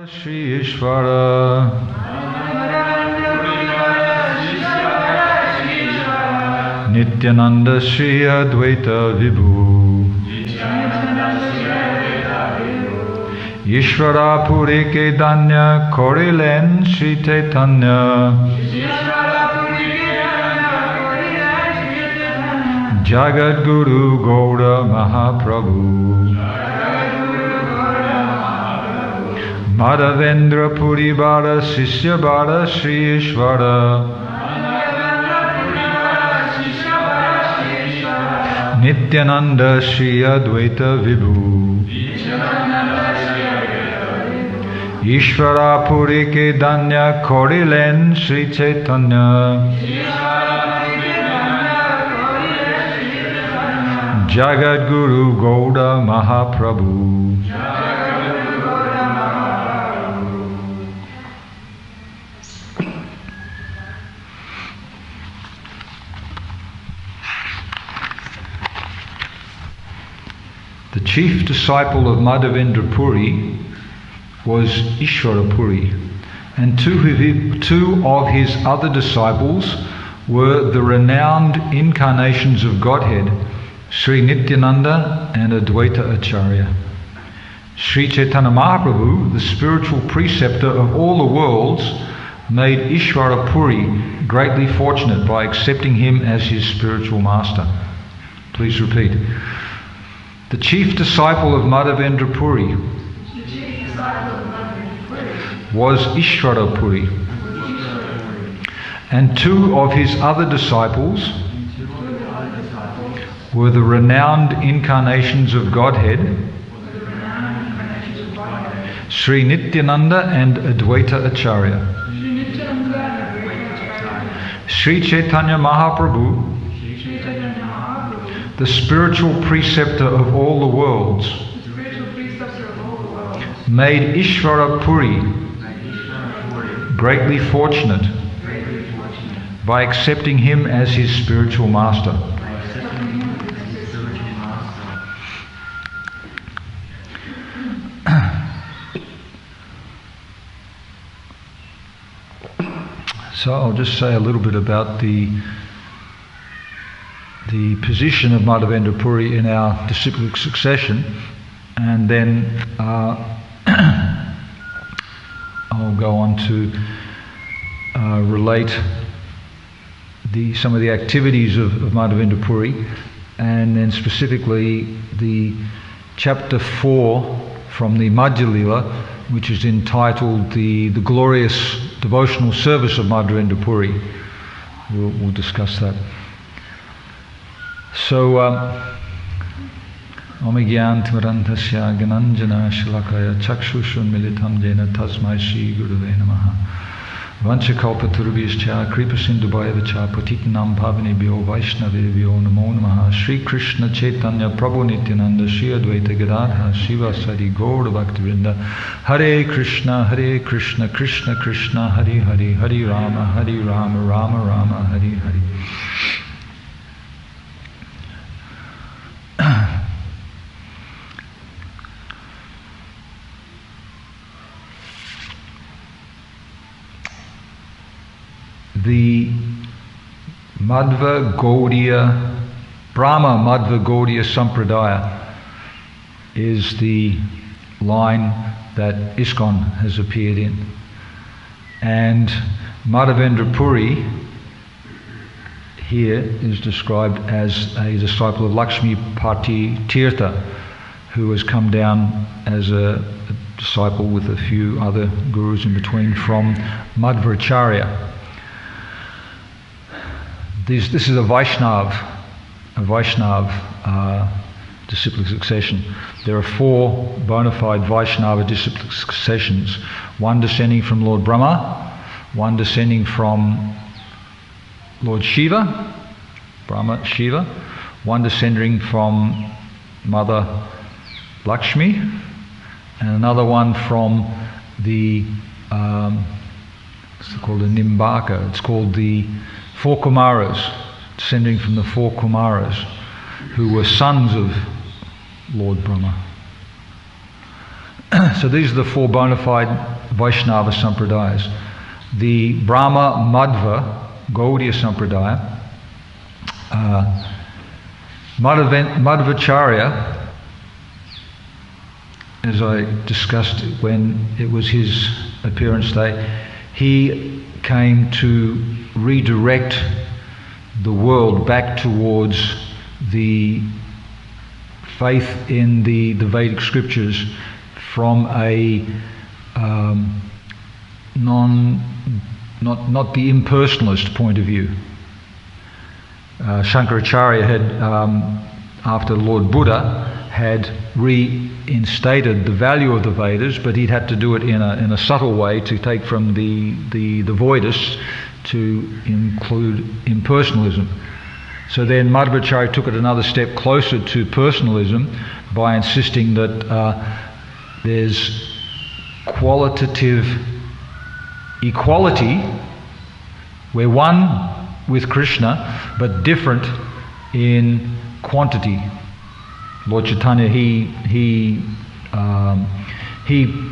Shri Ishvara Nityananda Shri Advaita Vibhu Ishvara Puri Ke Danya Korilen Shri Chaitanya Jagat Guru Gaura Mahaprabhu Madhavendra Puri Bada Sisya Bada Shri Ishvara Nityananda Shri Advaita Vibhu Ishvara Puri Ke Danya Korilen Shri Chaitanya Jagat Guru Gaura Mahaprabhu. The chief disciple of Madhavendra Puri was Ishvara Puri, and two of his other disciples were the renowned incarnations of Godhead, Sri Nityananda and Advaita Acharya. Sri Chaitanya Mahaprabhu, the spiritual preceptor of all the worlds, made Ishvara Puri greatly fortunate by accepting him as his spiritual master. Please repeat. The chief disciple of Madhavendra Puri was Ishvara Puri, and two of his other disciples were the renowned incarnations of Godhead, Sri Nityananda and Advaita Acharya. Sri Chaitanya Mahaprabhu, the spiritual preceptor of all the worlds, made Ishvara Puri greatly fortunate by accepting him as his spiritual master. So I'll just say a little bit about the position of Madhavendra Puri in our disciplic succession, and then I'll go on to relate some of the activities of Madhavendra Puri, and then specifically the chapter 4 from the Madhya Lila, which is entitled the glorious devotional service of Madhavendra Puri. We'll discuss that. So, Omigyan Timarantasya Gananjana Shilakaya Chakshushun Militam Jena Tasmai Shri Guruve Namaha Vanchakalpaturubhyascha Kripa Sindhubayavacha Patitanam Pavanebhyo Vaishnavebhyo Namo Namaha Shri Krishna Chaitanya Prabhu Nityananda Shri Advaita Gadadha Shiva Sadi Gaura Bhaktivinoda Hare Krishna Krishna Krishna Hare Hare Hare Rama Rama Rama Hare Hare. The Brahma Madhva Gaudiya Sampradaya is the line that ISKCON has appeared in. And Madhavendra Puri here is described as a disciple of Lakshmi Pati Tirtha, who has come down as a disciple with a few other gurus in between from Madhvacharya. This is a Vaishnav disciplic succession. There are 4 bona fide Vaishnava disciplic successions, one descending from Lord Brahma, one descending from Lord Shiva, Brahma Shiva, one descending from Mother Lakshmi, and another one from the it's called a Nimbaka. It's called the 4 Kumaras, descending from the 4 Kumaras, who were sons of Lord Brahma. So these are the four bona fide Vaishnava Sampradayas. The Brahma Madhva Gaudiya Sampradaya, Madhavacharya, as I discussed when it was his appearance day, he came to redirect the world back towards the faith in the Vedic scriptures from a not the impersonalist point of view. Shankaracharya had, after Lord Buddha, had reinstated the value of the Vedas, but he'd had to do it in a subtle way to take from the Voidists to include impersonalism. So then Madhavacharya took it another step closer to personalism by insisting that there's qualitative equality. We're one with Krishna, but different in quantity. Lord Chaitanya, he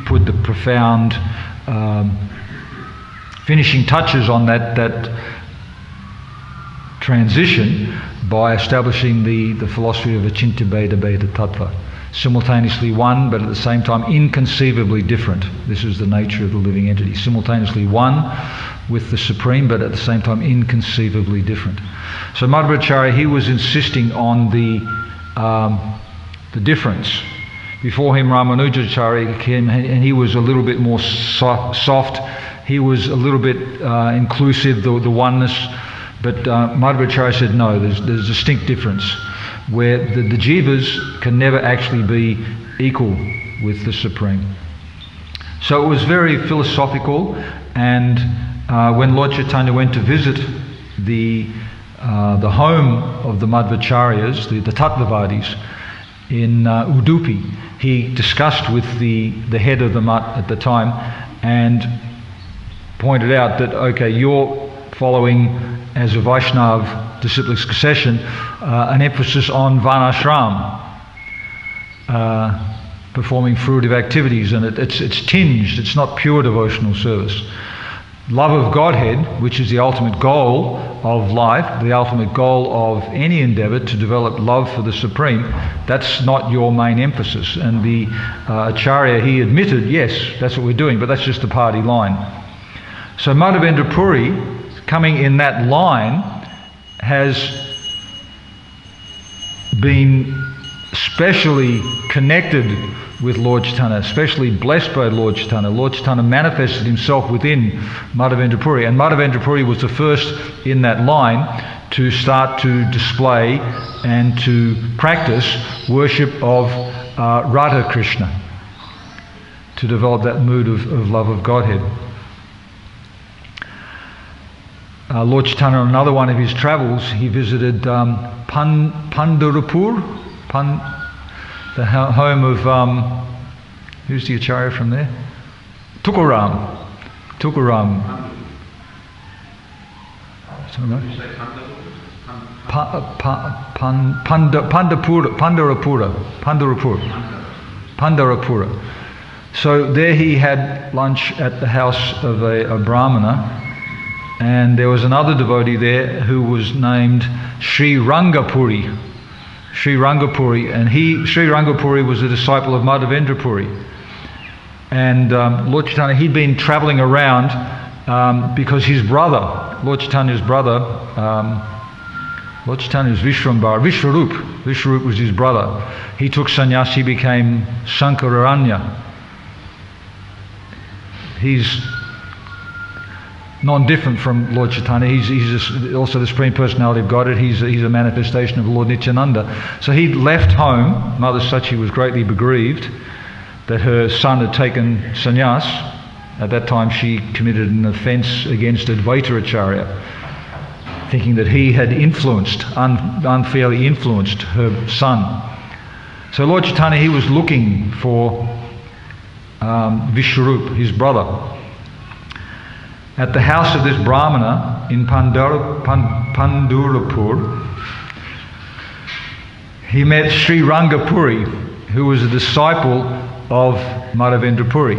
put the profound finishing touches on that transition by establishing the philosophy of Achintya Bheda Bheda Tattva. Simultaneously one, but at the same time inconceivably different. This is the nature of the living entity. Simultaneously one with the Supreme, but at the same time inconceivably different. So Madhavacharya, he was insisting on the difference. Before him Ramanujacharya came, and he was a little bit more soft. He was a little bit inclusive, the oneness. But Madhavacharya said no, there's a distinct difference, where the jivas can never actually be equal with the Supreme. So it was very philosophical, and when Lord Chaitanya went to visit the home of the Madhvacharyas, the Tattvavadis, in Udupi, he discussed with the head of the Mat at the time and pointed out that, okay, you're following as a Vaishnav disciplic succession an emphasis on Varnashram, performing fruitive activities, and it's tinged, it's not pure devotional service. Love of Godhead, which is the ultimate goal of life, the ultimate goal of any endeavour to develop love for the Supreme, that's not your main emphasis. And the Acharya, he admitted, yes, that's what we're doing, but that's just the party line. So Madhavendra Puri, coming in that line, has been specially connected with Lord Chaitanya, especially blessed by Lord Chaitanya. Lord Chaitanya manifested himself within Madhavendra Puri, and Madhavendra Puri was the first in that line to start to display and to practice worship of Radha Krishna, to develop that mood of love of Godhead. Lord Chaitanya, on another one of his travels, he visited Pandharpur, the home of, who's the Acharya from there? Tukaram. Pandharpura. So there he had lunch at the house of a Brahmana, and there was another devotee there who was named Sri Rangapuri, and Sri Rangapuri was a disciple of Madhavendra Puri. And Lord Chaitanya, he'd been travelling around because his brother, Lord Chaitanya's brother, Lord Chaitanya's Vishwarup was his brother. He took sannyas, he became Sankararanya. He's non-different from Lord Chaitanya. He's also the Supreme Personality of Godhead. He's a manifestation of Lord Nityananda. So he left home. Mother Sachi was greatly bereaved that her son had taken sannyas. At that time she committed an offence against Advaita Acharya, thinking that he had unfairly influenced her son. So Lord Chaitanya, he was looking for Vishwarup, his brother. At the house of this Brahmana in Pandharpur, he met Sri Rangapuri, who was a disciple of Madhavendra Puri.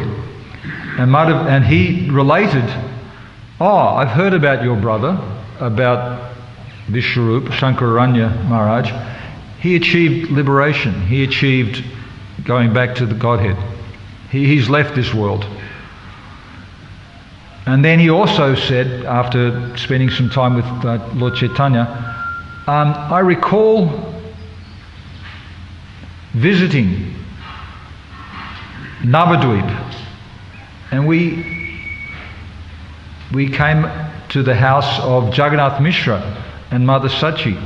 And he related, I've heard about your brother, about Vishwarup, Shankararanya Maharaj. He achieved liberation. He achieved going back to the Godhead. He's left this world. And then he also said, after spending some time with Lord Chaitanya, I recall visiting Navadvip, and we came to the house of Jagannath Mishra and Mother Sachi.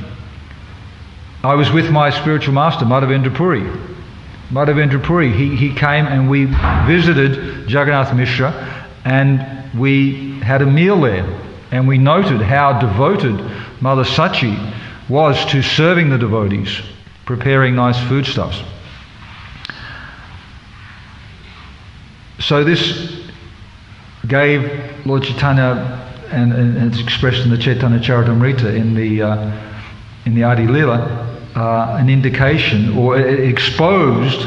I was with my spiritual master, Madhavendra Puri. Madhavendra Puri, he came and we visited Jagannath Mishra, and we had a meal there, and we noted how devoted Mother Sachi was to serving the devotees, preparing nice foodstuffs. So this gave Lord Chaitanya, and it's expressed in the Chaitanya Charitamrita in the Adi Lila, an indication, or it exposed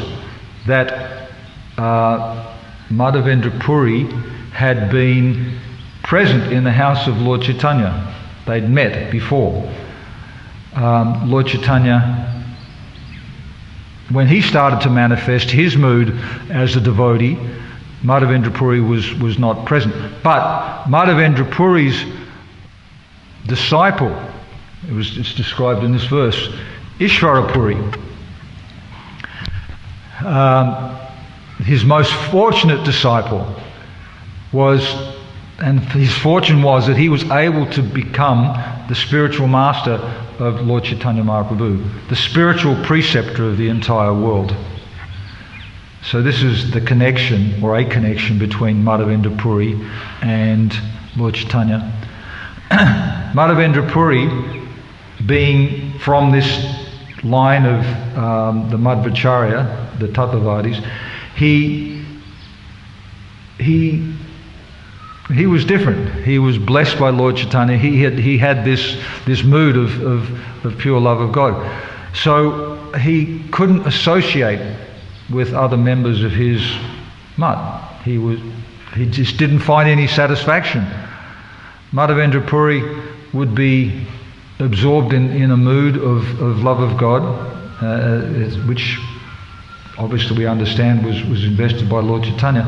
that Madhavendra Puri had been present in the house of Lord Chaitanya. They'd met before. Lord Chaitanya, when he started to manifest his mood as a devotee, Madhavendra Puri was not present. But Madhavendra Puri's disciple, it's described in this verse, Ishvara Puri, his most fortunate disciple and his fortune was that he was able to become the spiritual master of Lord Chaitanya Mahaprabhu, the spiritual preceptor of the entire world. So this is the connection, or a connection, between Madhavendra Puri and Lord Chaitanya. Madhavendra Puri, being from this line of the Madhvacharya, the Tattvavadis, he was different. He was blessed by Lord Chaitanya. He had this mood of pure love of God. So he couldn't associate with other members of his mat. He just didn't find any satisfaction. Madhavendra Puri would be absorbed in a mood of love of God, which obviously we understand was invested by Lord Chaitanya.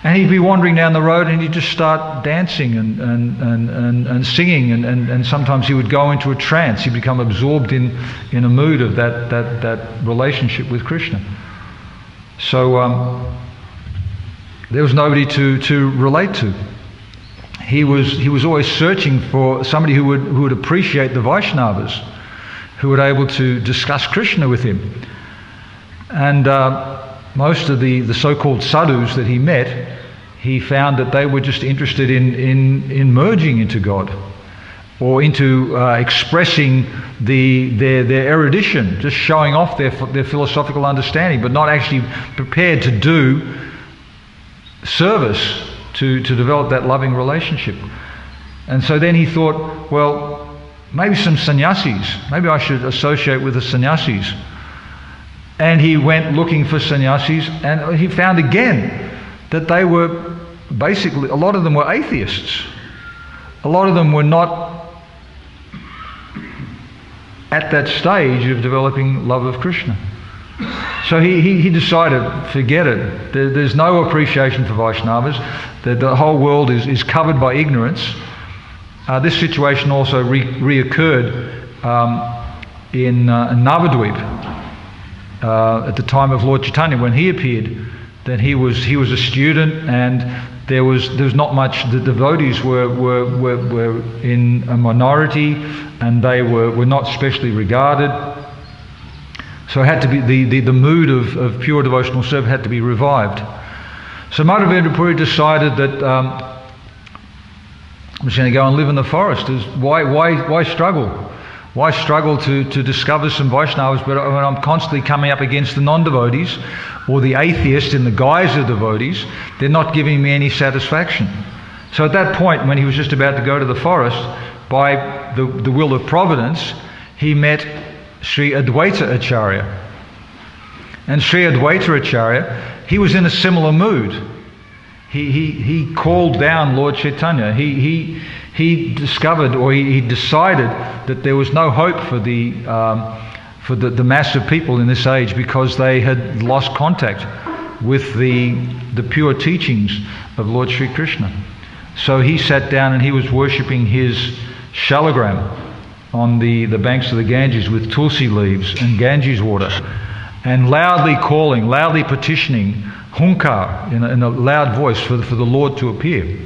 And he'd be wandering down the road and he'd just start dancing and singing, and sometimes he would go into a trance. He'd become absorbed in a mood of that relationship with Krishna. So there was nobody to relate to. He was always searching for somebody who would appreciate the Vaishnavas, who were able to discuss Krishna with him. And most of the so-called sadhus that he met, he found that they were just interested in merging into God, or into expressing their erudition, just showing off their philosophical understanding, but not actually prepared to do service to develop that loving relationship. And so then he thought, well, maybe some sannyasis, maybe I should associate with the sannyasis. And he went looking for sannyasis, and he found again that they were basically, a lot of them were atheists. A lot of them were not at that stage of developing love of Krishna. So he decided, forget it. There's no appreciation for Vaishnavas. The whole world is covered by ignorance. This situation also reoccurred in Navadvip. At the time of Lord Chaitanya, when he appeared, then he was a student, and there was not much. The devotees were in a minority, and they were not specially regarded. So it had to be the mood of pure devotional service had to be revived. So Madhavendra Puri decided that I'm just going to go and live in the forest. Why struggle? Why struggle to discover some Vaishnavas, but when I'm constantly coming up against the non-devotees or the atheists in the guise of devotees, they're not giving me any satisfaction. So at that point, when he was just about to go to the forest, by the will of Providence, he met Sri Advaita Acharya. And Sri Advaita Acharya, he was in a similar mood. He called down Lord Chaitanya. He discovered, or he decided that there was no hope for the mass of people in this age, because they had lost contact with the pure teachings of Lord Sri Krishna. So he sat down and he was worshipping his shalagram on the banks of the Ganges with tulsi leaves and Ganges water, and loudly calling, loudly petitioning, hunkar, in a loud voice for the Lord to appear.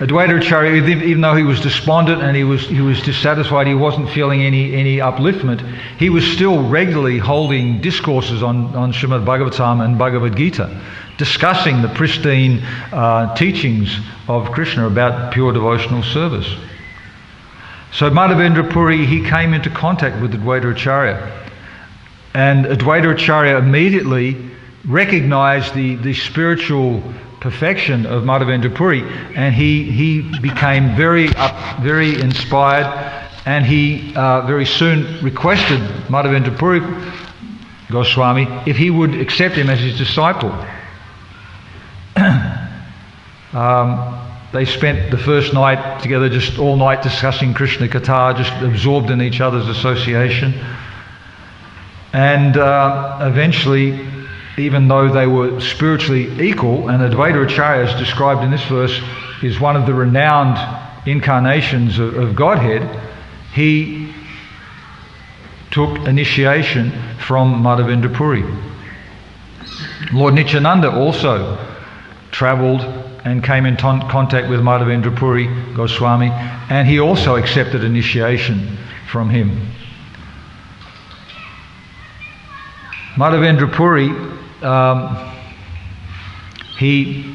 Advaita Acharya, even though he was despondent and he was dissatisfied, he wasn't feeling any upliftment, he was still regularly holding discourses on Srimad Bhagavatam and Bhagavad Gita, discussing the pristine teachings of Krishna about pure devotional service. So Madhavendra Puri, he came into contact with Advaita Acharya, and Advaita Acharya immediately recognized the spiritual perfection of Madhavendra Puri, and he became very inspired, and he very soon requested Madhavendra Puri Goswami if he would accept him as his disciple. They spent the first night together, just all night discussing Krishna Katha, just absorbed in each other's association. And eventually, even though they were spiritually equal, and Advaita Acharya, as described in this verse, is one of the renowned incarnations of Godhead, he took initiation from Madhavendra Puri. Lord Nityananda also travelled and came in contact with Madhavendra Puri Goswami, and he also accepted initiation from him. Madhavendra Puri, he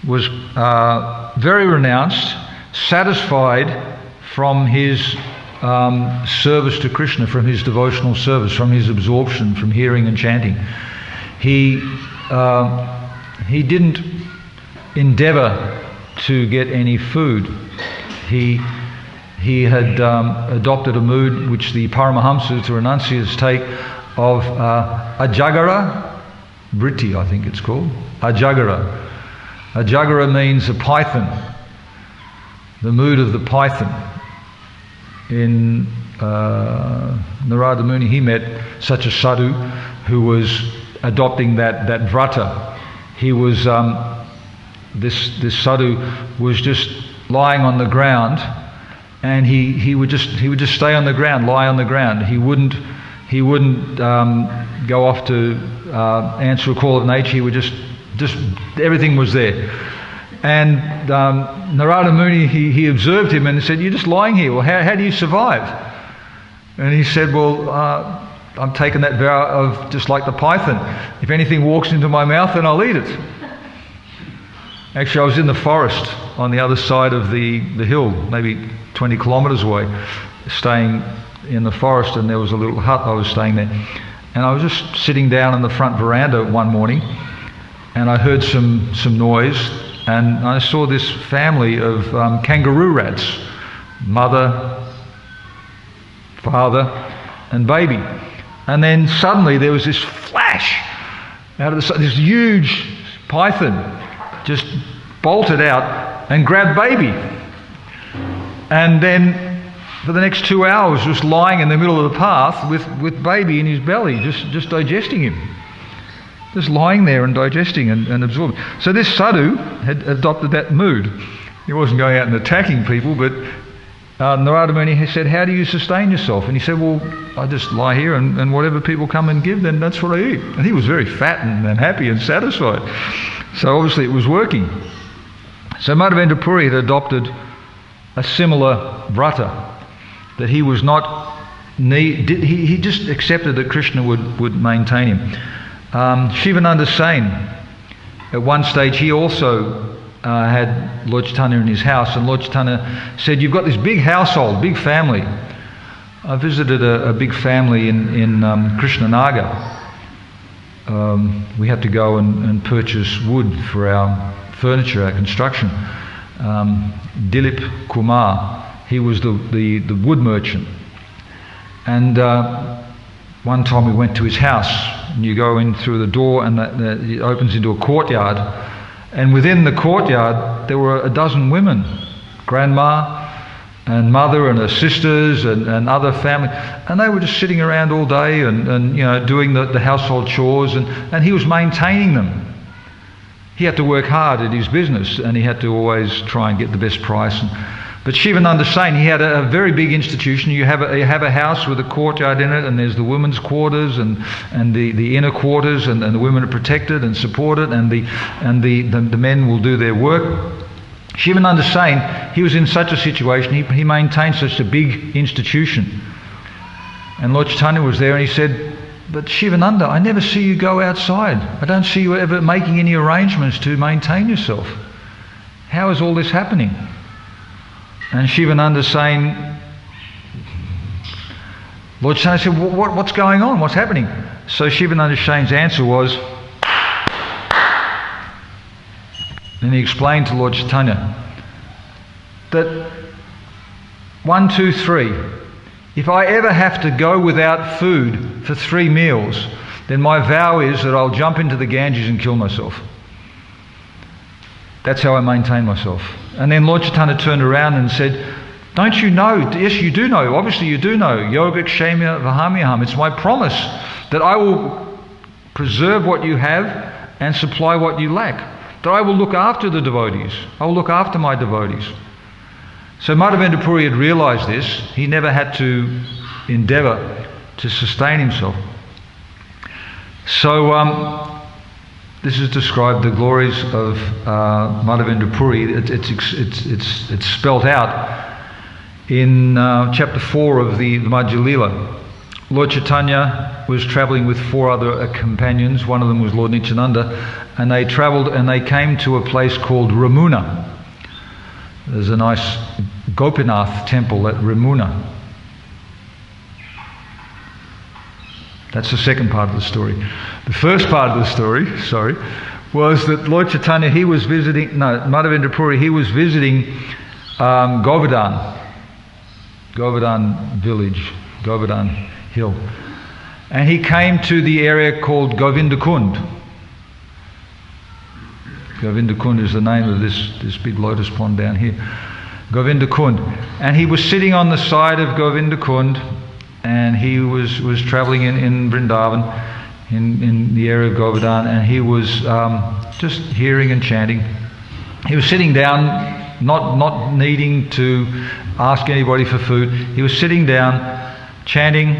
was very renounced, satisfied from his service to Krishna, from his devotional service, from his absorption, from hearing and chanting. He didn't endeavour to get any food. He had adopted a mood which the Paramahamsas, the renunciates, take of ajagara vritti, I think it's called. Ajagara. Ajagara means a python, the mood of the python. In Narada Muni, he met such a sadhu who was adopting that vrata. He was this sadhu was just lying on the ground, and he would just stay on the ground, lie on the ground. He wouldn't go off to answer a call of nature. He would just everything was there. And Narada Muni, he observed him and said, "You're just lying here. Well, how do you survive?" And he said, "Well, I'm taking that vow of just like the python. If anything walks into my mouth, then I'll eat it." Actually, I was in the forest on the other side of the hill, maybe 20 kilometres away, staying in the forest, and there was a little hut. I was staying there. And I was just sitting down on the front veranda one morning, and I heard some noise, and I saw this family of kangaroo rats, mother, father, and baby. And then suddenly there was this flash out of this huge python just bolted out and grabbed baby. And then for the next 2 hours just lying in the middle of the path with baby in his belly, just digesting him. Just lying there and digesting and absorbing. So this sadhu had adopted that mood. He wasn't going out and attacking people, but Narada Muni said, "How do you sustain yourself?" And he said, "Well, I just lie here and whatever people come and give, then that's what I eat." And he was very fat and happy and satisfied. So obviously it was working. So Madhavendra Puri had adopted a similar vrata, that he was not he just accepted that Krishna would maintain him. Shivananda Sain, at one stage, he also had Lord Chaitanya in his house, and Lord Chaitanya said, "You've got this big household, big family." I visited a big family in Krishnanagar. We had to go and purchase wood for our furniture, our construction. Dilip Kumar, he was the wood merchant. And one time we went to his house, and you go in through the door, and it opens into a courtyard. And within the courtyard, there were a dozen women, grandma and mother and her sisters and other family, and they were just sitting around all day and doing the household chores, and he was maintaining them. He had to work hard at his business, and he had to always try and get the best price. But Shivananda's saying he had a very big institution. You have a house with a courtyard in it, and there's the women's quarters and the inner quarters, and the women are protected and supported, and the men will do their work. Shivananda's saying he was in such a situation, he maintained such a big institution. And Lord Chaitanya was there, and he said, "But Shivananda, I never see you go outside. I don't see you ever making any arrangements to maintain yourself. How is all this happening?" And Shivananda's saying, Lord Chaitanya said, "What's going on? What's happening?" So Shivananda Shane's answer was, then he explained to Lord Chaitanya that 1, 2, 3, if I ever have to go without food for 3 meals, then my vow is that I'll jump into the Ganges and kill myself. That's how I maintain myself. And then Lord Chaitanya turned around and said, "Don't you know?" "Yes, you do know. Obviously you do know. Yoga Kshemya Vahamyaham. It's my promise that I will preserve what you have and supply what you lack. That I will look after the devotees. I will look after my devotees." So Madhavendra Puri had realized this. He never had to endeavor to sustain himself. So this is described, the glories of Madhavendra Puri. It's spelt out in chapter 4 of the Madhya Lila. Lord Chaitanya was travelling with 4 other companions. One of them was Lord Nityananda, and they travelled and they came to a place called Ramuna. There's a nice Gopinath temple at Ramuna. That's the second part of the story. The first part of the story, was that Lord Chaitanya, Madhavendra Puri, he was visiting Govardhan village, Govardhan hill. And he came to the area called Govindakund. Govindakund is the name of this big lotus pond down here. Govindakund. And he was sitting on the side of Govindakund, and he was travelling in Vrindavan, in the area of Govardhan, and he was just hearing and chanting. He was sitting down, not needing to ask anybody for food. He was sitting down, chanting,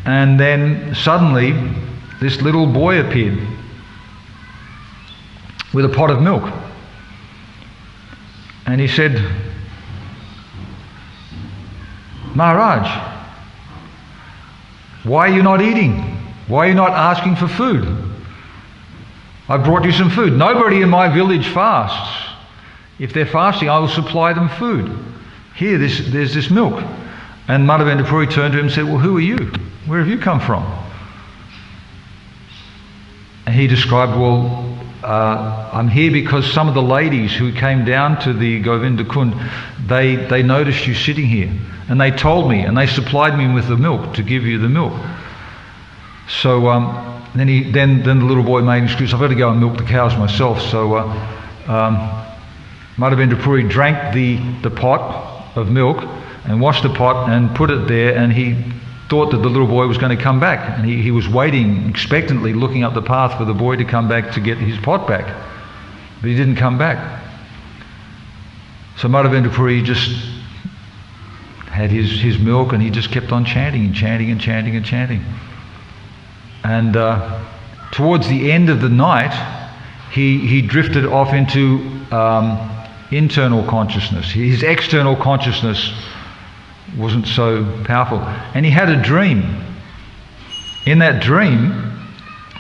and then suddenly this little boy appeared with a pot of milk. And he said, "Maharaj, why are you not eating? Why are you not asking for food? I brought you some food. Nobody in my village fasts. If they're fasting, I will supply them food. Here, there's this milk." And Madhavendra Puri turned to him and said, "Well, who are you? Where have you come from?" And he described, "Well, I'm here because some of the ladies who came down to the Govindakund, they noticed you sitting here, and they told me, and they supplied me with the milk to give you the milk." So then the little boy made an excuse, "I've got to go and milk the cows myself." So Madhavendra Puri drank the pot of milk and washed the pot and put it there, and he thought that the little boy was going to come back, and he was waiting expectantly, looking up the path for the boy to come back to get his pot back, but he didn't come back. So Madhavendra Puri just had his milk, and he just kept on chanting and chanting and chanting and chanting. And towards the end of the night, he drifted off into internal consciousness. His external consciousness wasn't so powerful. And he had a dream. In that dream,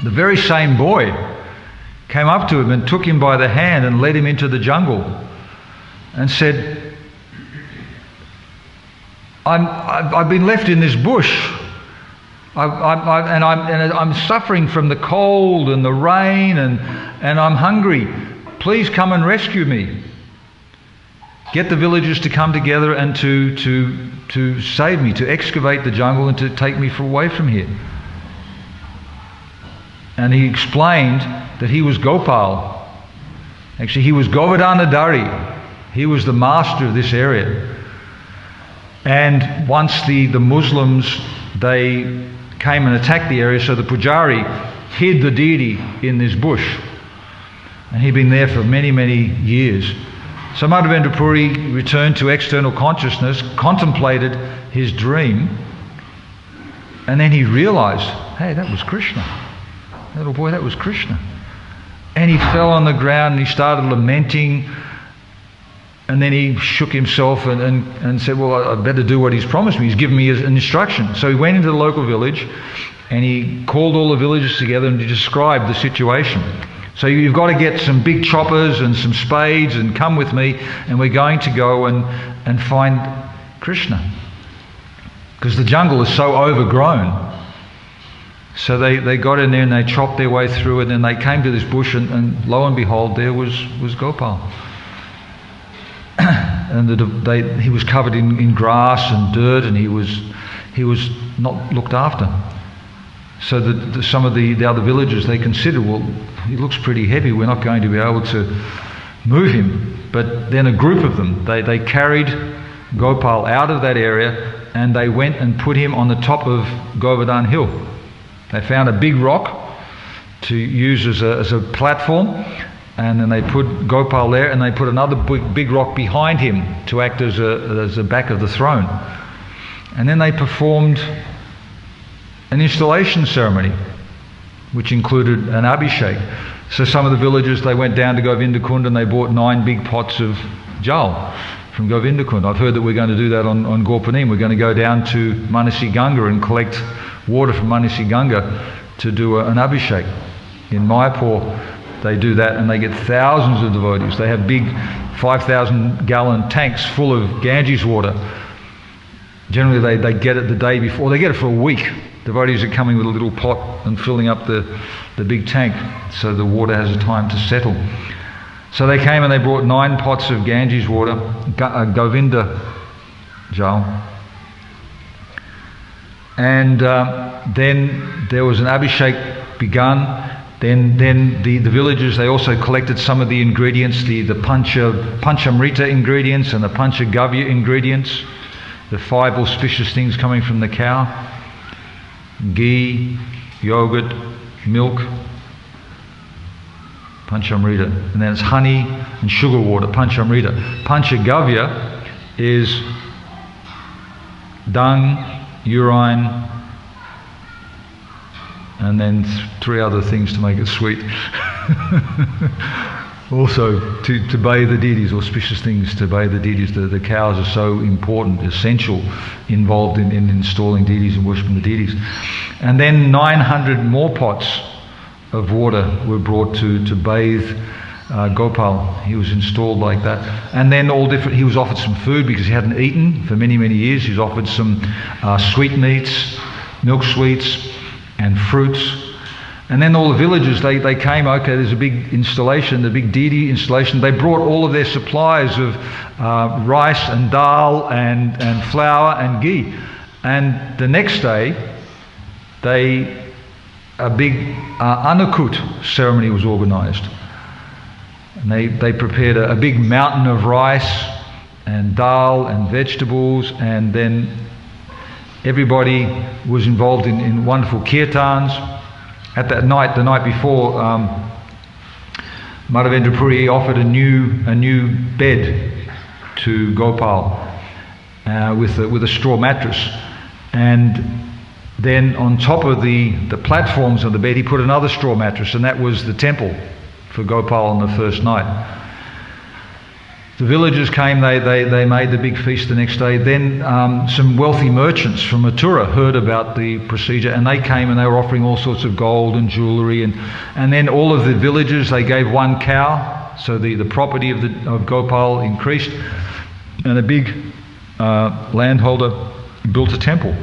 the very same boy came up to him and took him by the hand and led him into the jungle and said, I've been left in this bush. I'm suffering from the cold and the rain, and I'm hungry. Please come and rescue me. get the villagers to come together and to save me, to excavate the jungle and to take me away from here. And he explained that he was Gopal. Actually, he was Govardhana Dari. He was the master of this area. And once the Muslims, they came and attacked the area, so the Pujari hid the deity in this bush. And he'd been there for many, many years. So Madhavendra Puri returned to external consciousness, contemplated his dream, and then he realized, hey, that was Krishna. Little boy, that was Krishna. And he fell on the ground and he started lamenting, and then he shook himself and said, well, I better do what he's promised me. He's given me an instruction. So he went into the local village and he called all the villagers together and he described the situation. So you've got to get some big choppers and some spades and come with me, and we're going to go and find Krishna. Because the jungle is so overgrown. So they got in there and they chopped their way through it, and they came to this bush, and lo and behold, there was Gopal. And he was covered in grass and dirt, and he was not looked after. So some of the other villagers, they considered, well, he looks pretty heavy, we're not going to be able to move him. But then a group of them, they carried Gopal out of that area, and they went and put him on the top of Govardhan Hill. They found a big rock to use as a platform, and then they put Gopal there, and they put another big rock behind him to act as a back of the throne. And then they performed an installation ceremony, which included an abhishek. So some of the villagers, they went down to Govindakund and they bought 9 big pots of jal from Govindakund. I've heard that we're going to do that on Gorpanim. We're going to go down to Manasi Ganga and collect water from Manasi Ganga to do an abhishek. In Mayapur, they do that, and they get thousands of devotees. They have big 5,000 gallon tanks full of Ganges water. Generally they get it the day before. They get it for a week. Devotees are coming with a little pot and filling up the big tank so the water has a time to settle. So they came and they brought 9 pots of Ganges water, Govinda Jal. And then there was an abhishek begun. Then the villagers, they also collected some of the ingredients, the Panchamrita ingredients and the Panchagavya ingredients, the 5 auspicious things coming from the cow. Ghee, yogurt, milk, Panchamrita. And then it's honey and sugar water, Panchamrita. Panchagavya is dung, urine, and then 3 other things to make it sweet. Also, to bathe the deities, auspicious things to bathe the deities. The cows are so important, essential, involved in installing deities and worshipping the deities. And then 900 more pots of water were brought to bathe Gopal. He was installed like that. And then he was offered some food because he hadn't eaten for many, many years. He was offered some sweetmeats, milk sweets, and fruits. And then all the villagers, they came, okay, there's a big installation, the big deity installation. They brought all of their supplies of rice and dal and flour and ghee. And the next day, a big Annakut ceremony was organised. And they prepared a big mountain of rice and dal and vegetables, and then everybody was involved in wonderful kirtans. At that night, the night before, Madhavendra Puri offered a new bed to Gopal with a straw mattress, and then on top of the platforms of the bed, he put another straw mattress, and that was the temple for Gopal on the first night. The villagers came, they made the big feast the next day. Then some wealthy merchants from Mathura heard about the procedure, and they came and they were offering all sorts of gold and jewellery. And then all of the villagers, they gave 1 cow, so the property of Gopal increased. And a big landholder built a temple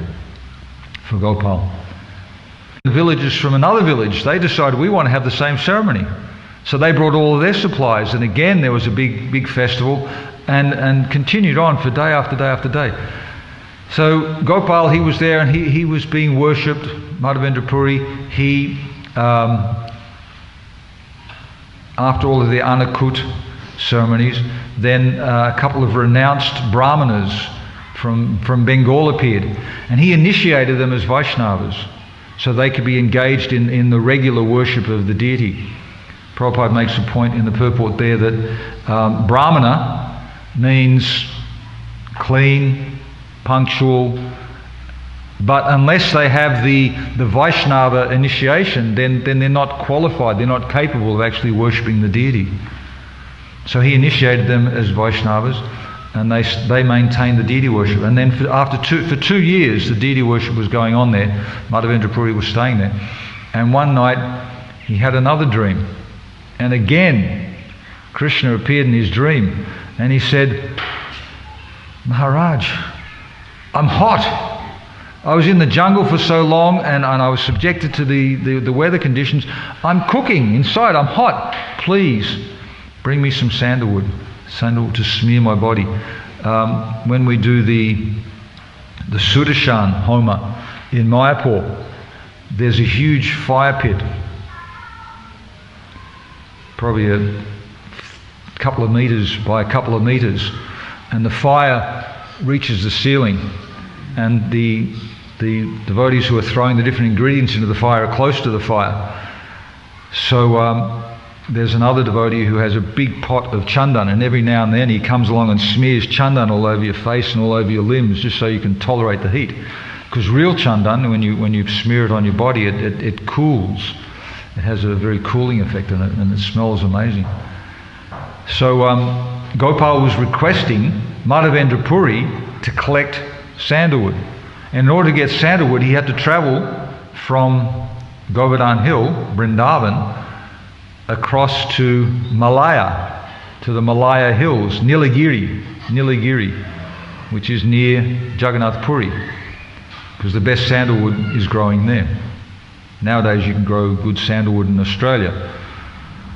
for Gopal. The villagers from another village, they decided, we want to have the same ceremony. So they brought all of their supplies, and again there was a big festival, and continued on for day after day after day. So Gopal, he was there, and he was being worshipped. Madhavendra Puri, he after all of the Anakut ceremonies, then a couple of renounced brahmanas from Bengal appeared, and he initiated them as Vaishnavas so they could be engaged in the regular worship of the deity. Prabhupada makes a point in the purport there that Brahmana means clean, punctual, but unless they have the Vaishnava initiation, then they're not qualified, they're not capable of actually worshipping the deity. So he initiated them as Vaishnavas, and they maintained the deity worship. And then for 2 years the deity worship was going on there. Madhavendra Puri was staying there. And one night he had another dream. And again Krishna appeared in his dream, and he said, "Maharaj, I'm hot. I was in the jungle for so long, and I was subjected to the weather conditions. I'm cooking inside, I'm hot. Please bring me some sandalwood to smear my body." When we do the Sudarshan Homa in Mayapur, there's a huge fire pit, probably a couple of meters by a couple of meters, and the fire reaches the ceiling, and the devotees who are throwing the different ingredients into the fire are close to the fire. So there's another devotee who has a big pot of chandan, and every now and then he comes along and smears chandan all over your face and all over your limbs, just so you can tolerate the heat. Because real chandan, when you smear it on your body, it cools. It has a very cooling effect on it, and it smells amazing. So Gopal was requesting Madhavendra Puri to collect sandalwood. And in order to get sandalwood, he had to travel from Govardhan Hill, Vrindavan, across to Malaya, to the Malaya Hills, Nilagiri, which is near Jagannath Puri, because the best sandalwood is growing there. Nowadays you can grow good sandalwood in Australia.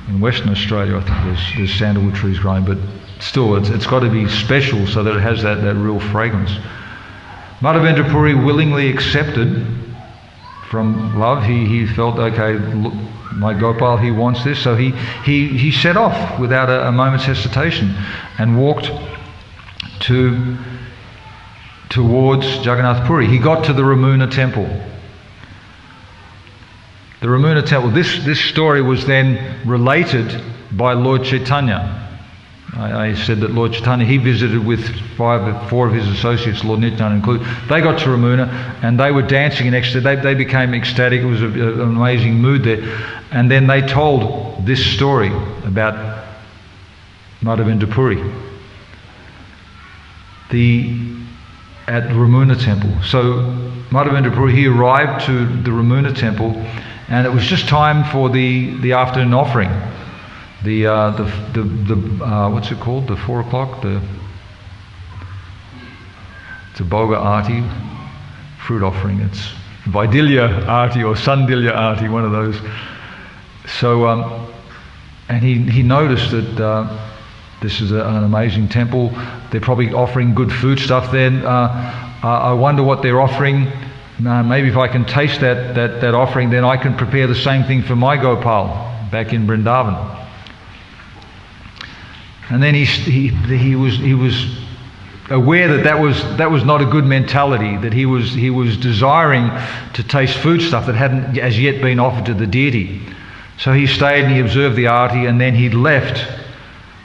In Western Australia, I think there's sandalwood trees growing, but still it's got to be special so that it has that real fragrance. Madhavendra Puri willingly accepted from love. He felt, okay, look, my Gopal, he wants this, so he set off without a moment's hesitation and walked towards Jagannath Puri. He got to the Ramuna Temple. The Ramuna Temple, this story was then related by Lord Chaitanya. I said that Lord Chaitanya, he visited with four of his associates, Lord Nityananda included. They got to Ramuna and they were dancing in ecstasy. They became ecstatic. It was an amazing mood there. And then they told this story about Madhavendra Puri at Ramuna Temple. So Madhavendra Puri, he arrived to the Ramuna Temple, and it was just time for the afternoon offering. What's it called? The 4 o'clock? It's a Bhoga Arti, fruit offering. It's Vaidilya Arti or Sandilya Arti, one of those. So, and he noticed that this is an amazing temple. They're probably offering good food stuff there. I wonder what they're offering. Maybe if I can taste that offering, then I can prepare the same thing for my Gopal back in Vrindavan. And then he was aware that was not a good mentality, that he was desiring to taste foodstuff that hadn't as yet been offered to the deity. So he stayed and he observed the arti, and then he left.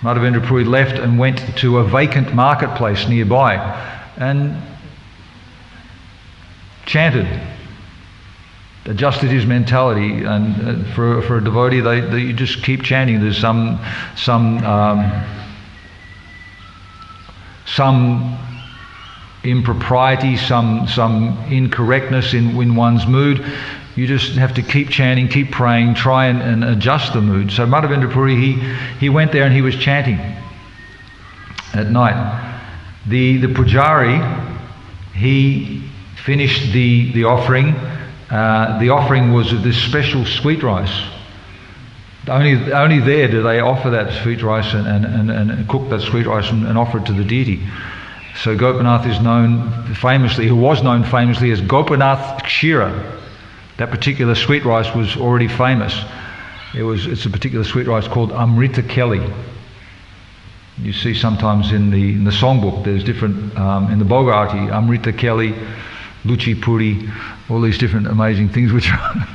Madhavendra Puri left and went to a vacant marketplace nearby and chanted, adjusted his mentality. And for a devotee, you just keep chanting. There's some impropriety, some incorrectness in one's mood. You just have to keep chanting, keep praying, try and adjust the mood. So Madhavendra Puri, he went there and he was chanting at night. The pujari, he finished the offering. The offering was of this special sweet rice. Only there do they offer that sweet rice and cook that sweet rice and offer it to the deity. So Gopinath is known famously, who was known famously as Gopinath Kshira. That particular sweet rice was already famous. It's a particular sweet rice called Amrita Kelly. You see sometimes in the songbook, there's different, in the Bhogarati, Amrita Kelly, Luchi Puri, all these different amazing things which are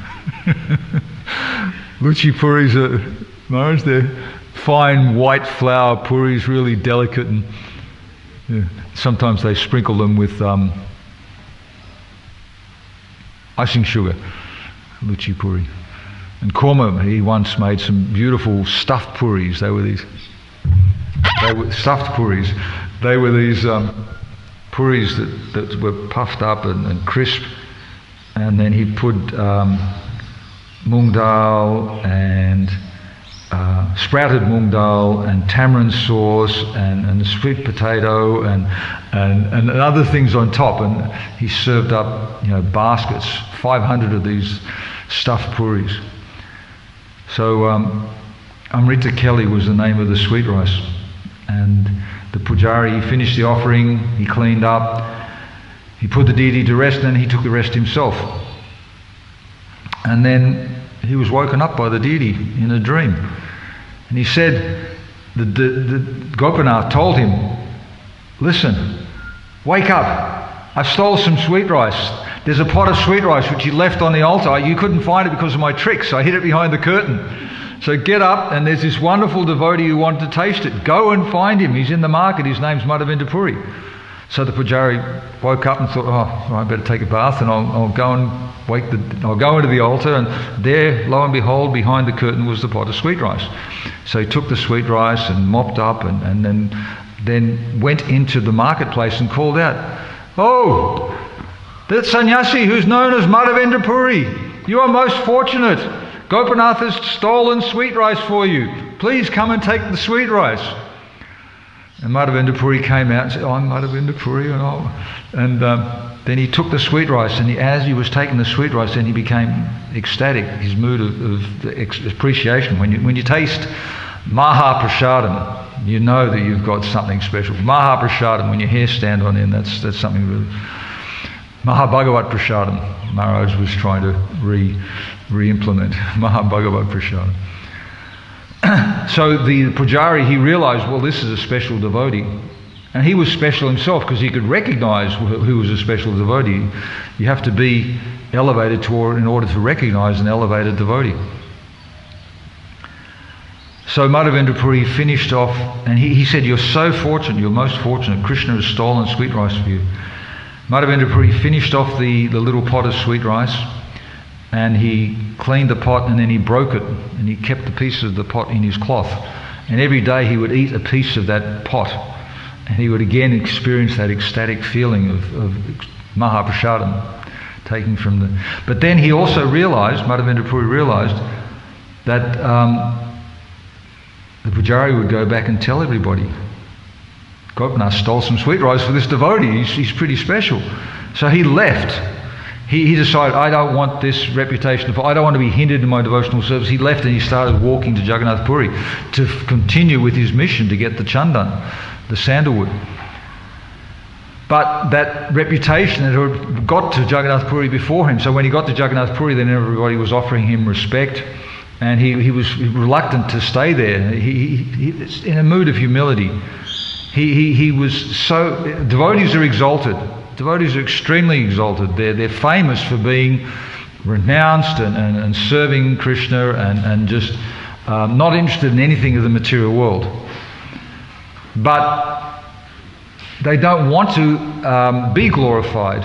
Luchi Puris are, Maharaj, they're fine white flour puris, really delicate, and sometimes they sprinkle them with icing sugar, Luchi Puri. And Korma, he once made some beautiful stuffed puris. They were stuffed puris. They were these puris that were puffed up and crisp, and then he put mung dal and sprouted mung dal and tamarind sauce and sweet potato and other things on top, and he served up baskets, 500 of these stuffed puris. So Amrita Kelly was the name of the sweet rice, and the pujari, he finished the offering, he cleaned up, he put the deity to rest, and then he took the rest himself. And then he was woken up by the deity in a dream. And he said, the Gopinath told him, listen, wake up, I stole some sweet rice. There's a pot of sweet rice which you left on the altar. You couldn't find it because of my tricks. I hid it behind the curtain. So get up, and there's this wonderful devotee who wanted to taste it. Go and find him. He's in the market. His name's Madhavendra Puri. So the pujari woke up and thought, I better take a bath, and I'll go and I'll go into the altar, and there, lo and behold, behind the curtain was the pot of sweet rice. So he took the sweet rice and mopped up, and then went into the marketplace and called out, "Oh, that sannyasi who's known as Madhavendra Puri, you are most fortunate. Gopinath has stolen sweet rice for you. Please come and take the sweet rice." And Madhavendra Puri came out and said, "I'm Madhavendra Puri." And then he took the sweet rice, and as he was taking the sweet rice, then he became ecstatic, his mood of appreciation. When you taste Maha Prasadam, you know that you've got something special. Maha Prasadam, when your hair stand on end, that's something really. Maha Bhagavat Prasadam, Maharaj was trying to re-implement Maha Bhagavat Prasadam. So the pujari, he realized, well, this is a special devotee. And he was special himself because he could recognize who was a special devotee. You have to be elevated in order to recognize an elevated devotee. So Madhavendra Puri finished off, and he said, "You're so fortunate, you're most fortunate. Krishna has stolen sweet rice for you." Madhavendra Puri finished off the little pot of sweet rice, and he cleaned the pot, and then he broke it, and he kept the pieces of the pot in his cloth. And every day he would eat a piece of that pot, and he would again experience that ecstatic feeling of Mahaprasadam, taking from the... But then he also realized, Madhavendra Puri realized, that the pujari would go back and tell everybody, Gopinath stole some sweet rice for this devotee, he's pretty special. So he left. He decided, I don't want this reputation, I don't want to be hindered in my devotional service. He left and he started walking to Jagannath Puri to continue with his mission to get the chandan, the sandalwood. But that reputation had got to Jagannath Puri before him. So when he got to Jagannath Puri, then everybody was offering him respect, and he was reluctant to stay there. He in a mood of humility. He was so... Devotees are exalted. Devotees are extremely exalted. They're famous for being renounced and serving Krishna and just not interested in anything of the material world. But they don't want to be glorified.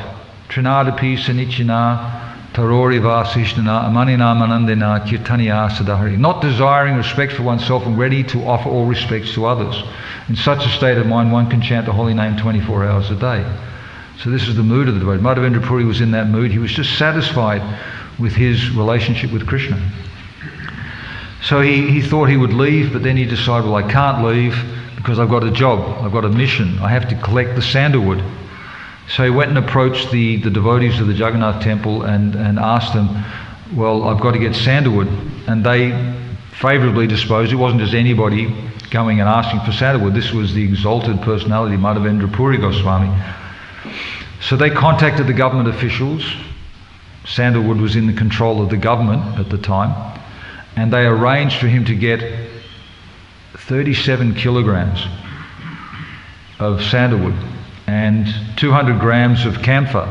Trinadapi sanichina tarori vasishnana amanina manandina kirtaniya sadahari. Not desiring respect for oneself and ready to offer all respects to others. In such a state of mind, one can chant the holy name 24 hours a day. So this is the mood of the devotee. Madhavendra Puri was in that mood. He was just satisfied with his relationship with Krishna. So he thought he would leave, but then he decided, well, I can't leave because I've got a job, I've got a mission. I have to collect the sandalwood. So he went and approached the devotees of the Jagannath Temple and asked them, well, I've got to get sandalwood. And they favourably disposed. It wasn't just anybody going and asking for sandalwood. This was the exalted personality, Madhavendra Puri Goswami. So they contacted the government officials. Sandalwood was in the control of the government at the time, and they arranged for him to get 37 kilograms of sandalwood and 200 grams of camphor.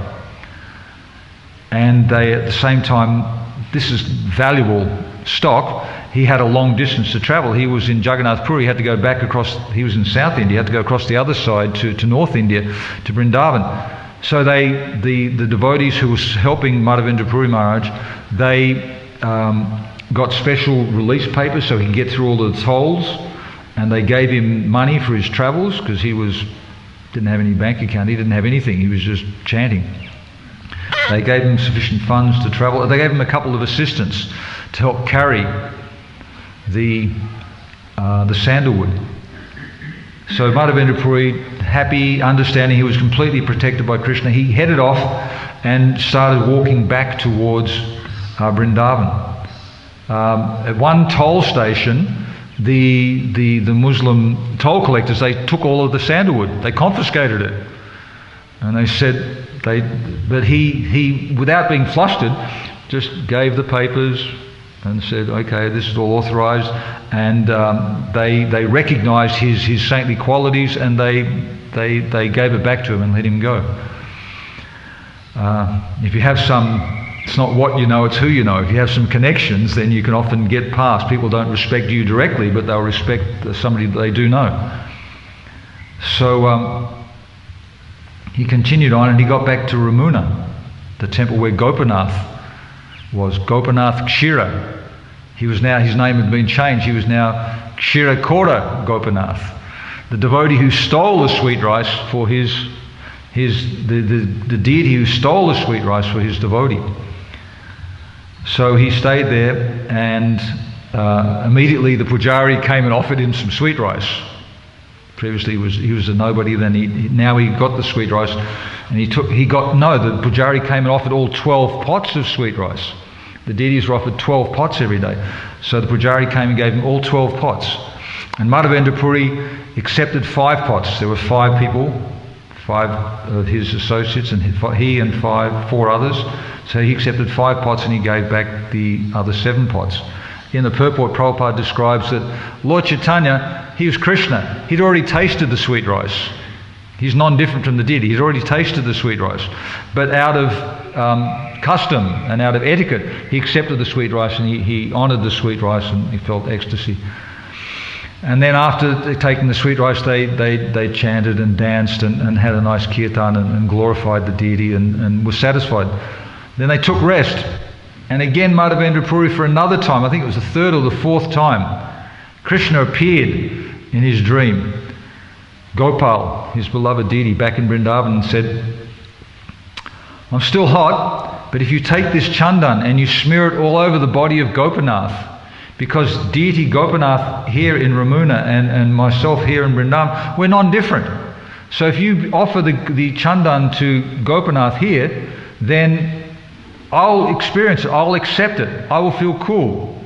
And they, at the same time, this is valuable stock. He had a long distance to travel. He was in Jagannath Puri. He had to go back across, he was in South India, he had to go across the other side to North India, to Vrindavan. So the devotees who was helping Madhavendra Puri Maharaj, they got special release papers so he could get through all the tolls, and they gave him money for his travels because he didn't have any bank account, he didn't have anything, he was just chanting. They gave him sufficient funds to travel. They gave him a couple of assistants to help carry the sandalwood. So Madhavendra Puri, happy, understanding he was completely protected by Krishna, he headed off and started walking back towards Vrindavan. At one toll station, the Muslim toll collectors, they took all of the sandalwood, they confiscated it, and they said but he without being flustered, just gave the papers and said, okay, this is all authorized, and they recognized his saintly qualities, and they gave it back to him and let him go. If you have it's not what you know, it's who you know. If you have some connections, then you can often get past. People don't respect you directly, but they'll respect somebody that they do know. So he continued on, and he got back to Ramuna, the temple where Gopinath was, Gopinath Kshira. His name had been changed. He was now Kshira Kora Gopinath, the devotee who stole the sweet rice for the deity who stole the sweet rice for his devotee. So he stayed there, and immediately the pujari came and offered him some sweet rice. Previously he was a nobody, then now he got the sweet rice, and the pujari came and offered all 12 pots of sweet rice. The deities were offered 12 pots every day. So the pujari came and gave him all 12 pots. And Madhavendra Puri accepted 5 pots. There were 5 people, 5 of his associates, and he and 4 others. So he accepted 5 pots, and he gave back the other 7 pots. In the purport, Prabhupada describes that Lord Chaitanya, he was Krishna. He'd already tasted the sweet rice. He's non-different from the deity. He's already tasted the sweet rice. But out of custom and out of etiquette, he accepted the sweet rice, and he honoured the sweet rice, and he felt ecstasy. And then after taking the sweet rice, they chanted and danced and had a nice kirtan and glorified the deity and were satisfied. Then they took rest. And again, Madhavendra Puri, for another time, I think it was the 3rd or the 4th time, Krishna appeared in his dream. Gopal, his beloved deity, back in Vrindavan, and said, I'm still hot, but if you take this chandan and you smear it all over the body of Gopinath, because deity Gopinath here in Ramuna and myself here in Vrindavan, we're non-different. So if you offer the chandan to Gopinath here, then I'll experience it, I'll accept it, I will feel cool,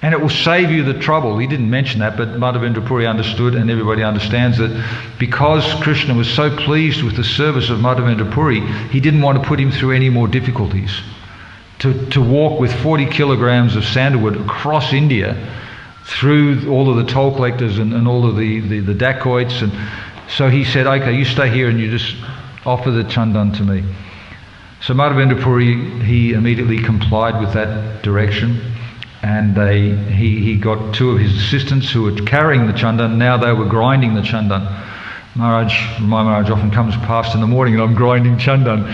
and it will save you the trouble. He didn't mention that, but Madhavendra Puri understood, and everybody understands that because Krishna was so pleased with the service of Madhavendra Puri, he didn't want to put him through any more difficulties. To walk with 40 kilograms of sandalwood across India, through all of the toll collectors and all of the dacoits, and so he said, okay, you stay here and you just offer the chandan to me. So Madhavendra Puri, he immediately complied with that direction, and he got 2 of his assistants who were carrying the chandan. Now they were grinding the chandan. My Maharaj often comes past in the morning and I'm grinding chandan,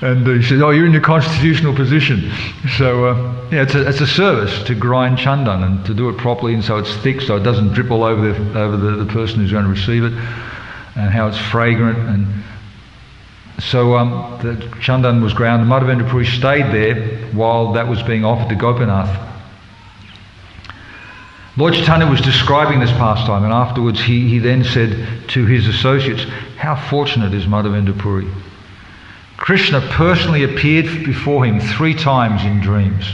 and he says, oh, you're in your constitutional position. So it's a service to grind chandan and to do it properly, and so it's thick, so it doesn't drip all over the person who's going to receive it, and how it's fragrant. And so the chandan was ground, and Madhavendra Puri stayed there while that was being offered to Gopinath. Lord Chaitanya was describing this pastime, and afterwards he then said to his associates, how fortunate is Madhavendra Puri. Krishna personally appeared before him 3 times in dreams.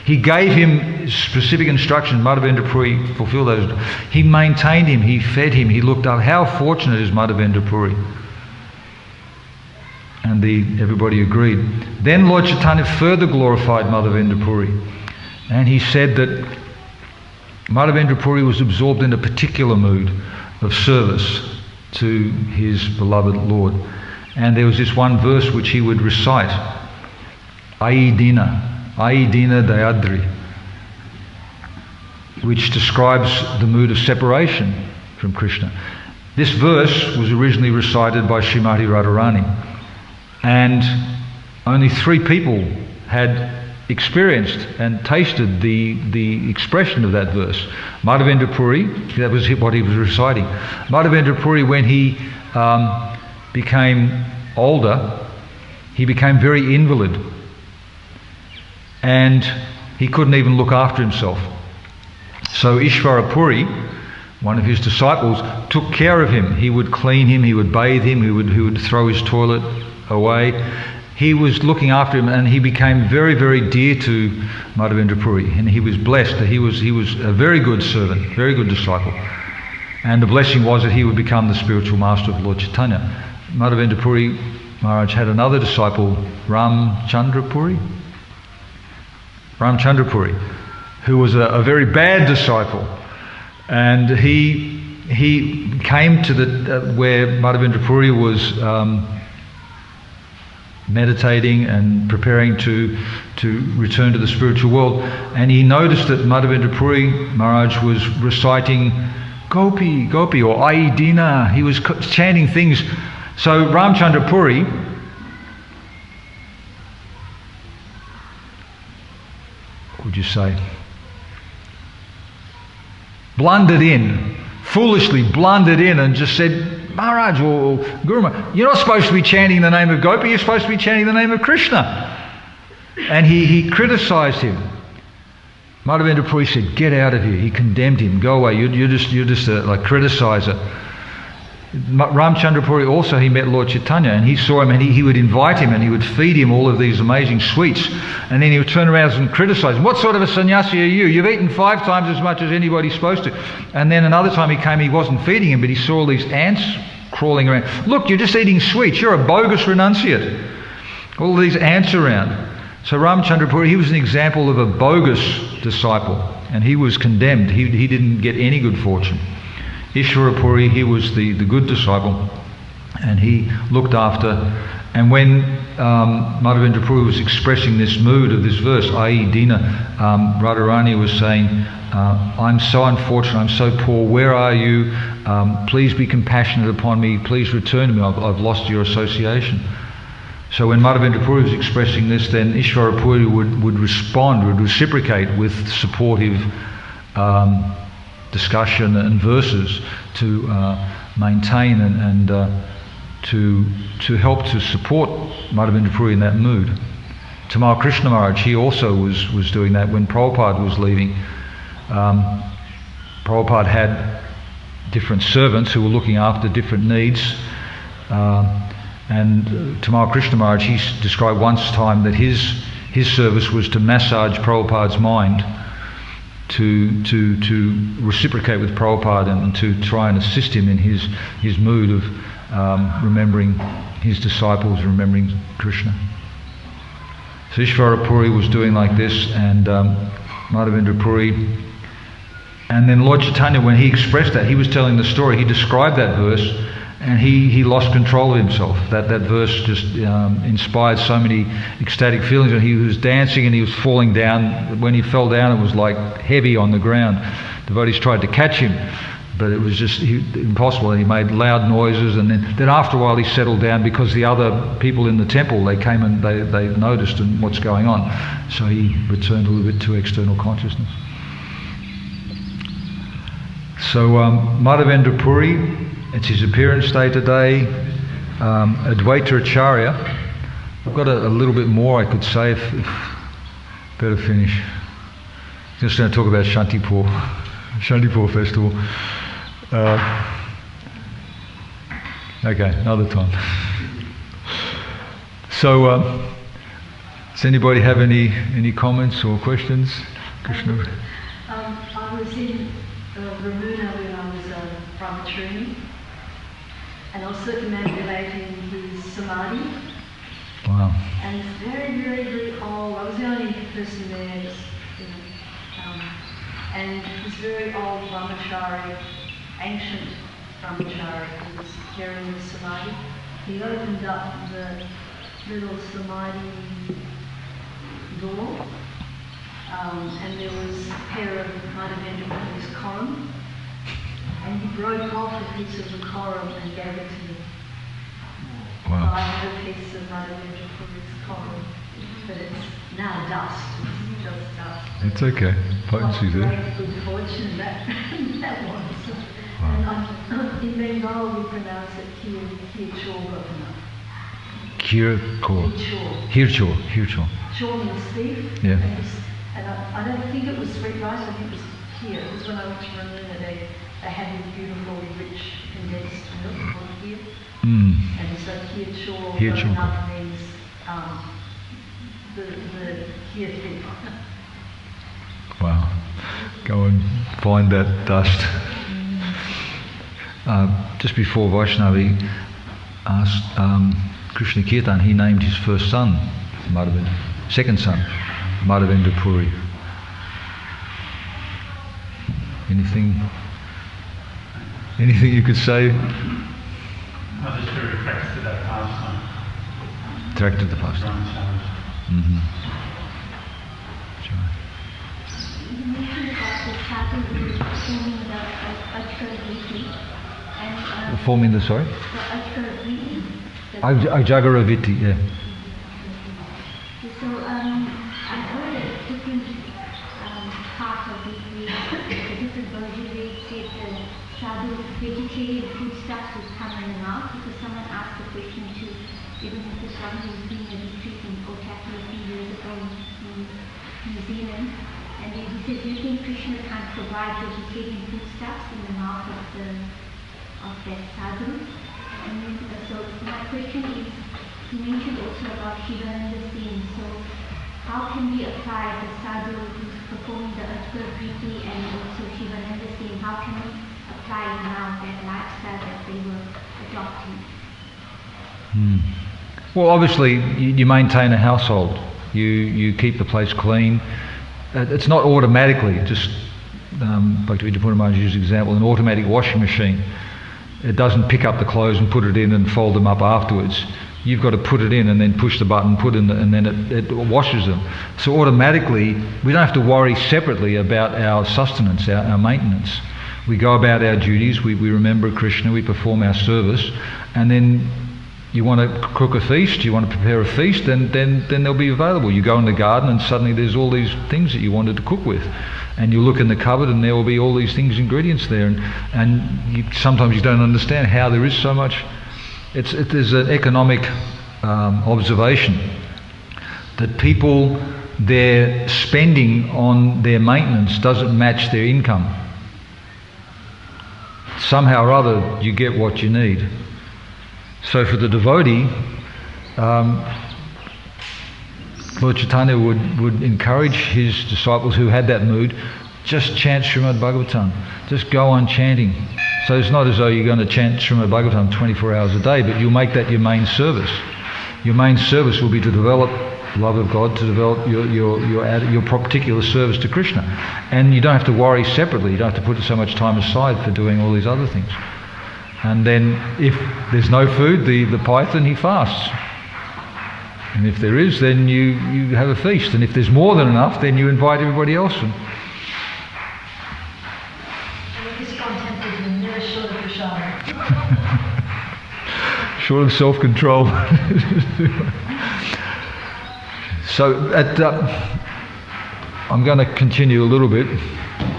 He gave him specific instructions. Madhavendra Puri fulfilled those. He maintained him, he fed him, he looked up. How fortunate is Madhavendra Puri? And everybody agreed. Then Lord Chaitanya further glorified Madhavendra Puri. And he said that Madhavendra Puri was absorbed in a particular mood of service to his beloved Lord. And there was this one verse which he would recite, Aidina Dayadri, which describes the mood of separation from Krishna. This verse was originally recited by Srimati Radharani, and only 3 people had experienced and tasted the expression of that verse. Madhavendra Puri, that was what he was reciting. Madhavendra Puri, when he became older, he became very invalid, and he couldn't even look after himself. So Ishvara Puri, one of his disciples, took care of him. He would clean him, he would bathe him, he would throw his toilet away. He was looking after him, and he became very, very dear to Madhavendra Puri, and he was blessed that he was a very good servant, very good disciple. And the blessing was that he would become the spiritual master of Lord Chaitanya. Madhavendra Puri Maharaj had another disciple, Ramchandra Puri, who was a very bad disciple, and he came to where Madhavendra Puri was meditating and preparing to return to the spiritual world, and he noticed that Madhavendra Puri Maharaj was reciting Gopi or Aidina. He was chanting things. So Ramchandra Puri would you say foolishly blundered in and just said, Maharaj or Guru Maharaj, you're not supposed to be chanting the name of Gopi, you're supposed to be chanting the name of Krishna. And he criticized him. Madhavendra Puri said, get out of here. He condemned him. Go away. You're just a criticizer. Ramchandra Puri also, he met Lord Chaitanya, and he saw him, and he would invite him, and he would feed him all of these amazing sweets, and then he would turn around and criticize him. What sort of a sannyasi are you? You've eaten 5 times as much as anybody's supposed to. And then another time he came, he wasn't feeding him, but he saw all these ants crawling around. Look, you're just eating sweets. You're a bogus renunciate. All of these ants around. So Ramchandra Puri, he was an example of a bogus disciple, and he was condemned. He didn't get any good fortune. Ishvara Puri, he was the good disciple, and he looked after. And when Madhavendra Puri was expressing this mood of this verse, i.e. Dina, Radharani was saying, I'm so unfortunate, I'm so poor, where are you? Please be compassionate upon me, please return to me, I've lost your association. So when Madhavendra Puri was expressing this, then Ishvara Puri would respond, would reciprocate with supportive discussion and verses to maintain and to help to support Madhavendra Puri in that mood. Tamal Krishna Maharaj, he also was doing that when Prabhupada was leaving. Prabhupada had different servants who were looking after different needs, and Tamal Krishna Maharaj, he described once time that his service was to massage Prabhupada's mind, to reciprocate with Prabhupada and to try and assist him in his mood of remembering his disciples, remembering Krishna. So Ishvara Puri was doing like this, and Madhavendra Puri. And then Lord Chaitanya, when he expressed that, he was telling the story, he described that verse, and he lost control of himself. That verse just inspired so many ecstatic feelings, and he was dancing and he was falling down. When he fell down, it was like heavy on the ground. Devotees tried to catch him, but it was just impossible. He made loud noises, and then after a while he settled down, because the other people in the temple, they came and they noticed what's going on. So he returned a little bit to external consciousness. So Madhavendra Puri, it's his appearance day today. Advaita Acharya, I've got a little bit more I could say if better finish. I'm just going to talk about Shantipur festival. Okay, another time. So Does anybody have any comments or questions? Krishna? I was in Ramuna when I was a brahmachari, and I was circumambulating his samadhi. Wow. And it's very, very, very old. I was the only person there, just, and this very old brahmachari, ancient brahmachari, who was carrying the samadhi. He opened up the little samadhi door, and there was a pair of Madhavendra Puri's koram, and he broke off a piece of the koram and gave it to me. Wow. So I have a piece of Madhavendra Puri's koram, but it's now dust. It's just dust. It's okay. Potency's there. Great good fortune that was. Wow. And in Bengal we pronounce it Kirchor. Hirchor. Chor means thief. Yeah. And I don't think it was sweet rice, I think it was kheer. Because when I went to Ramuna, they had this beautiful, rich, condensed milk called kheer. And so Kirchor means the kheer thief. Wow. Go and find that dust. Just before Vaishnavi asked Krishna Kirtan, he named his first son, Madhavendra. Second son, Madhavendra Puri. Anything you could say? I just very attracted to that pastime. Attracted to the pastime. Mm-hmm. Sure. You mentioned about the sadhu who is performing the Ajgar Viti. Performing the, sorry? The Ajgar Viti. Ajagaraviti, yeah. So I heard a different part of this week, a different version where it said the sadhu vegetarian foodstuffs would come in and out because someone asked a question to even Mr. Swami who was doing a retreat in Otaki a few years ago in New Zealand, and he said, do you think Krishna can't provide vegetarian foodstuffs in the mouth of that sadhu? And then, so my question is, you mentioned also about Shivananda Singh, so how can we apply the sadhu who's performing the Ajgar Priti and also Shivananda Singh, how can we apply now that lifestyle that they were adopting? Well, obviously you maintain a household, you keep the place clean. It's not automatically, just Bhaktivinoda Puri Maharaj used an example, an automatic washing machine. It doesn't pick up the clothes and put it in and fold them up afterwards. You've got to put it in and then push the button, put in, and then it washes them. So automatically, we don't have to worry separately about our sustenance, our maintenance. We go about our duties, we remember Krishna, we perform our service, and then you want to cook a feast, you want to prepare a feast, then they'll be available. You go in the garden and suddenly there's all these things that you wanted to cook with. And you look in the cupboard and there will be all these things, ingredients there. And sometimes you don't understand how there is so much. There's an economic observation that people, their spending on their maintenance doesn't match their income. Somehow or other you get what you need. So for the devotee, Lord Chaitanya would encourage his disciples who had that mood, just chant Srimad Bhagavatam. Just go on chanting. So it's not as though you're going to chant Srimad Bhagavatam 24 hours a day, but you'll make that your main service. Your main service will be to develop love of God, to develop your particular service to Krishna. And you don't have to worry separately. You don't have to put so much time aside for doing all these other things. And then if there's no food, the python, he fasts. And if there is, then you have a feast. And if there's more than enough, then you invite everybody else. And the ISKCON Temple is never short of prasada. Short of self-control. So I'm going to continue a little bit.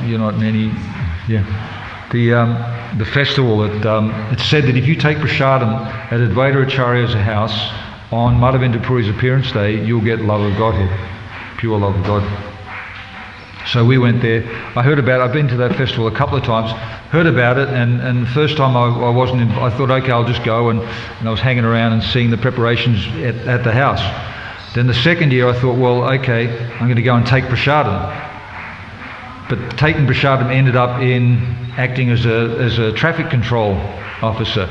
You're not in any... Yeah. The festival, it's said that if you take prasadam at Advaita Acharya's house on Madhavendra Puri's appearance day, you'll get love of Godhead, pure love of God. So we went there. I heard about it. I've been to that festival a couple of times, heard about it, and the first time I wasn't I thought, okay, I'll just go, and I was hanging around and seeing the preparations at the house. Then the second year I thought, well, okay, I'm going to go and take prasadam. But taking prasadam ended up in acting as a traffic control officer.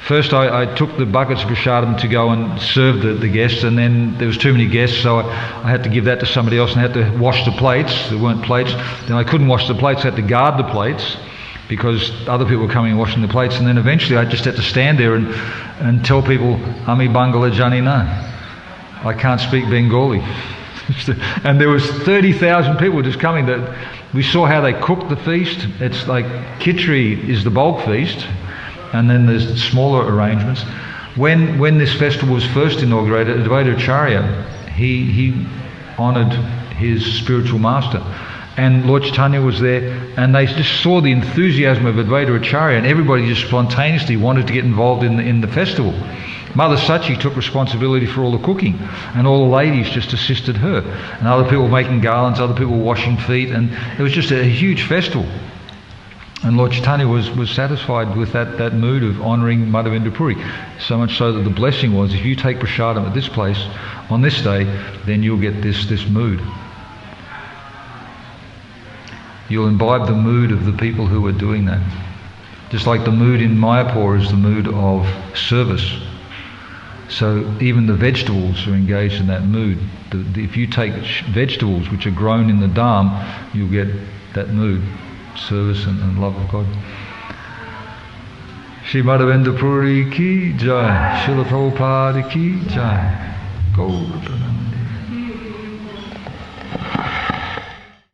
First I took the buckets of prasadam to go and serve the guests, and then there was too many guests, so I had to give that to somebody else and had to wash the plates. There weren't plates. Then I couldn't wash the plates, I had to guard the plates because other people were coming and washing the plates, and then eventually I just had to stand there and tell people, Ami Bangala Jani Na. I can't speak Bengali. And there was 30,000 people just coming. That we saw how they cooked the feast. It's like Khichdi is the bulk feast, and then there's smaller arrangements. When this festival was first inaugurated, Advaita Acharya, he honoured his spiritual master. And Lord Chaitanya was there, and they just saw the enthusiasm of Advaita Acharya, and everybody just spontaneously wanted to get involved in the festival. Mother Sachi took responsibility for all the cooking, and all the ladies just assisted her. And other people making garlands, other people washing feet, and it was just a huge festival. And Lord Chaitanya was satisfied with that mood of honouring Madhavendra Puri. So much so that the blessing was, if you take prasadam at this place on this day, then you'll get this mood. You'll imbibe the mood of the people who are doing that. Just like the mood in Mayapur is the mood of service. So even the vegetables are engaged in that mood. If you take vegetables which are grown in the dham, you'll get that mood, service and love of God. Shri Madhavendra Puri ki jai, Srila Prabhupada ki jai. Go.